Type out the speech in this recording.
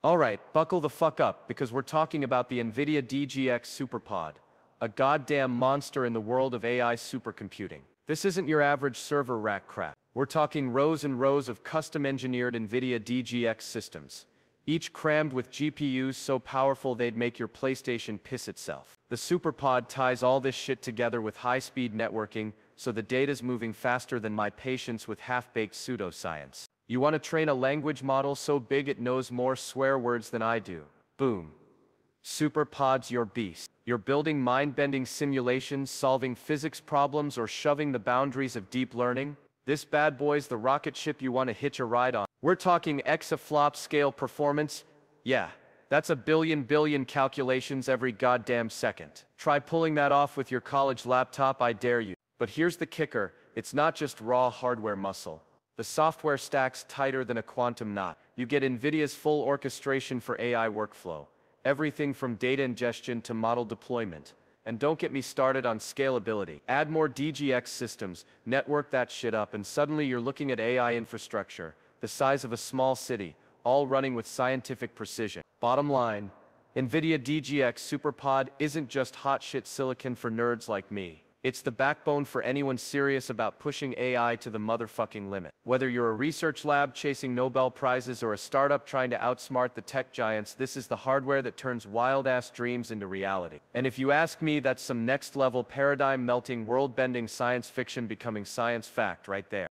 Alright, buckle the fuck up, because we're talking about the NVIDIA DGX SuperPod, a goddamn monster in the world of AI supercomputing. This isn't your average server rack crap. We're talking rows and rows of custom-engineered NVIDIA DGX systems, each crammed with GPUs so powerful they'd make your PlayStation piss itself. The SuperPod ties all this shit together with high-speed networking, so the data's moving faster than my patience with half-baked pseudoscience. You want to train a language model so big it knows more swear words than I do? Boom. SuperPod's your beast. You're building mind-bending simulations, solving physics problems, or shoving the boundaries of deep learning? This bad boy's the rocket ship you want to hitch a ride on. We're talking exaflop scale performance. Yeah, that's a billion calculations every goddamn second. Try pulling that off with your college laptop, I dare you. But here's the kicker, it's not just raw hardware muscle. The software stack's tighter than a quantum knot. You get NVIDIA's full orchestration for AI workflow. Everything from data ingestion to model deployment. And don't get me started on scalability. Add more DGX systems, network that shit up, and suddenly you're looking at AI infrastructure, the size of a small city, all running with scientific precision. Bottom line, NVIDIA DGX SuperPod isn't just hot shit silicon for nerds like me. It's the backbone for anyone serious about pushing AI to the motherfucking limit. Whether you're a research lab chasing Nobel Prizes or a startup trying to outsmart the tech giants, this is the hardware that turns wild-ass dreams into reality. And if you ask me, that's some next-level paradigm-melting, world-bending science fiction becoming science fact right there.